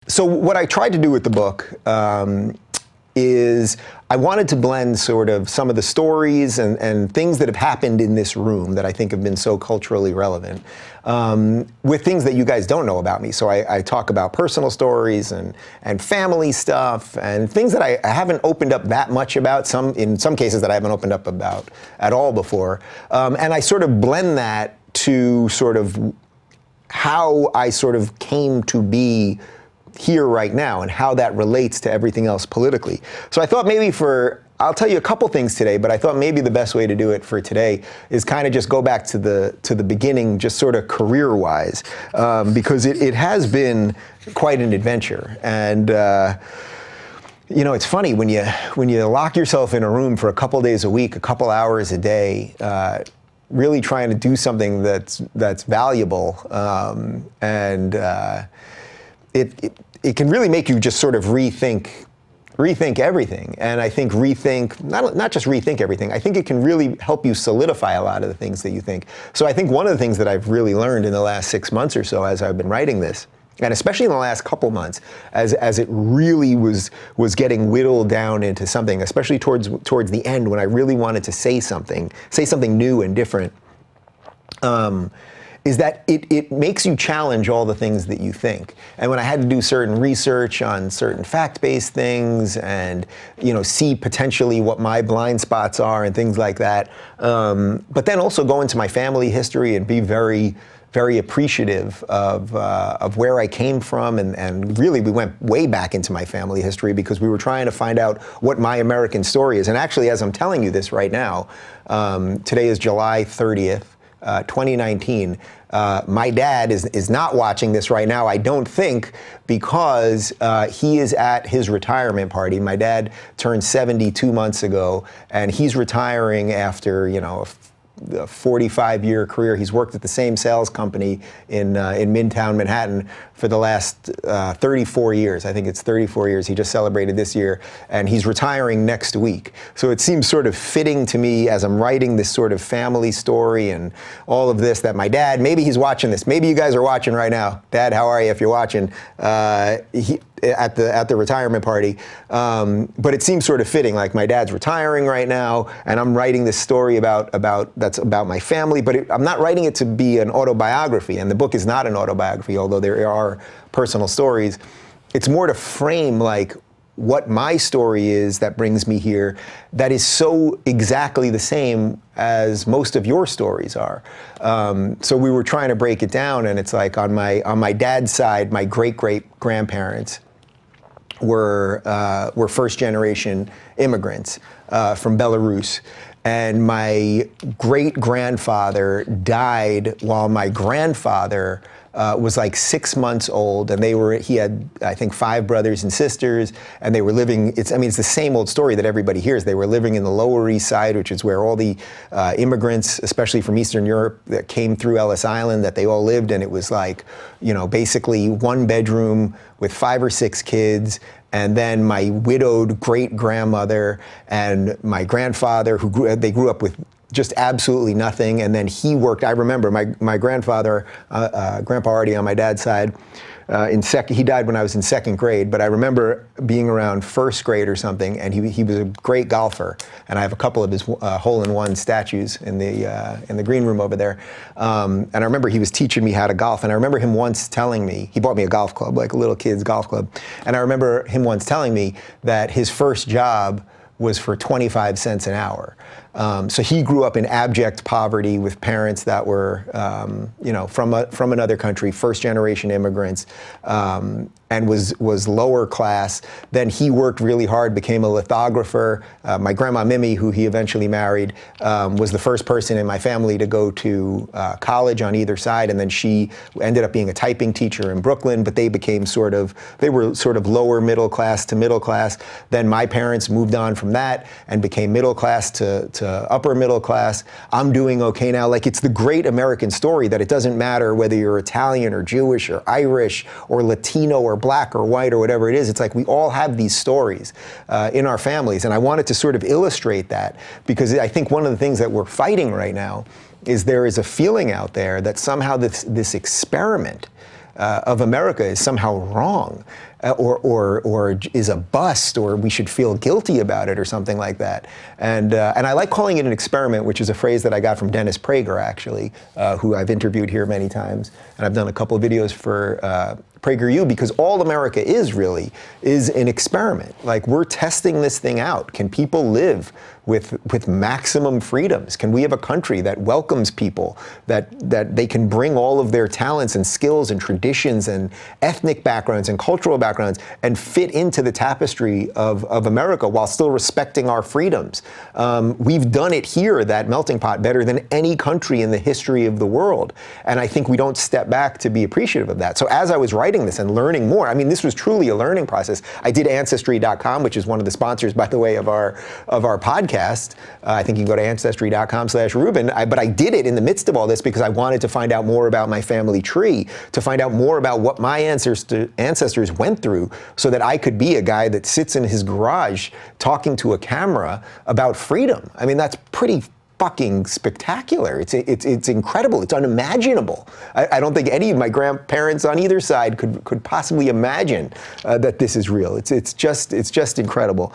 So what I tried to do with the book is I wanted to blend sort of some of the stories and things that have happened in this room that I think have been so culturally relevant with things that you guys don't know about me. So I talk about personal stories and family stuff and things that I haven't opened up that much about, in some cases that I haven't opened up about at all before. And I sort of blend that to sort of how I sort of came to be here right now and how that relates to everything else politically. So I thought maybe I'll tell you a couple things today, but I thought maybe the best way to do it for today is kind of just go back to the beginning, just sort of career-wise, because it has been quite an adventure. And you know, it's funny when you lock yourself in a room for a couple days a week, a couple hours a day, really trying to do something that's valuable, and it can really make you just sort of rethink everything. And I think not just rethink everything, I think it can really help you solidify a lot of the things that you think. So I think one of the things that I've really learned in the last 6 months or so as I've been writing this, and especially in the last couple months, as it really was getting whittled down into something, especially towards the end when I really wanted to say something new and different, is that it makes you challenge all the things that you think. And when I had to do certain research on certain fact-based things and, you know, see potentially what my blind spots are and things like that, but then also go into my family history and be very, very appreciative of where I came from, and really we went way back into my family history because we were trying to find out what my American story is. And actually, as I'm telling you this right now, today is July 30th, 2019. My dad is not watching this right now, I don't think, because he is at his retirement party. My dad turned 72 months ago, and he's retiring after, you know, a 45-year career. He's worked at the same sales company in Midtown Manhattan for the last 34 years. I think it's 34 years. He just celebrated this year, and he's retiring next week. So it seems sort of fitting to me as I'm writing this sort of family story and all of this that my dad, maybe he's watching this. Maybe you guys are watching right now. Dad, how are you if you're watching? At the retirement party, but it seems sort of fitting. Like my dad's retiring right now, and I'm writing this story about my family. But I'm not writing it to be an autobiography, and the book is not an autobiography, although there are personal stories. It's more to frame like what my story is that brings me here, that is so exactly the same as most of your stories are. So we were trying to break it down, and it's like on my dad's side, my great-great-grandparents were first-generation immigrants from Belarus. And my great-grandfather died while my grandfather was like 6 months old, and he had, I think, 5 brothers and sisters, and they were living, it's the same old story that everybody hears. They were living in the Lower East Side, which is where all the immigrants, especially from Eastern Europe, that came through Ellis Island, that they all lived, and it was like, you know, basically 1 bedroom with 5 or 6 kids. And then my widowed great-grandmother and my grandfather, they grew up with just absolutely nothing. And then he worked, I remember my grandfather, Grandpa Artie on my dad's side, he died when I was in 2nd grade, but I remember being around 1st grade or something, and he was a great golfer. And I have a couple of his hole-in-one statues in the green room over there. And I remember he was teaching me how to golf. And I remember him once telling me, he bought me a golf club, like a little kid's golf club. And I remember him once telling me that his first job was for 25 cents an hour. So he grew up in abject poverty with parents that were, you know, from another country, first-generation immigrants, and was lower class. Then he worked really hard, became a lithographer. My grandma Mimi, who he eventually married, was the first person in my family to go to college on either side, and then she ended up being a typing teacher in Brooklyn. But they were sort of lower middle class to middle class. Then my parents moved on from that and became middle class to upper middle class. I'm doing okay now. Like, it's the great American story that it doesn't matter whether you're Italian or Jewish or Irish or Latino or black or white or whatever it is. It's like we all have these stories in our families. And I wanted to sort of illustrate that, because I think one of the things that we're fighting right now is there is a feeling out there that somehow this experiment of America is somehow wrong. or is a bust, or we should feel guilty about it or something like that. And I like calling it an experiment, which is a phrase that I got from Dennis Prager, actually, who I've interviewed here many times. And I've done a couple of videos for PragerU, because all America is an experiment. Like, we're testing this thing out. Can people live with maximum freedoms? Can we have a country that welcomes people, that they can bring all of their talents and skills and traditions and ethnic backgrounds and cultural backgrounds and fit into the tapestry of America while still respecting our freedoms? We've done it here, that melting pot, better than any country in the history of the world. And I think we don't step back to be appreciative of that. So as I was writing this and learning more, I mean, this was truly a learning process. I did Ancestry.com, which is one of the sponsors, by the way, of our podcast. I think you can go to Ancestry.com/Rubin. But I did it in the midst of all this because I wanted to find out more about my family tree, to find out more about what my ancestors went through, so that I could be a guy that sits in his garage talking to a camera about freedom. I mean, that's pretty fucking spectacular. It's incredible. It's unimaginable. I don't think any of my grandparents on either side could possibly imagine that this is real. It's just incredible.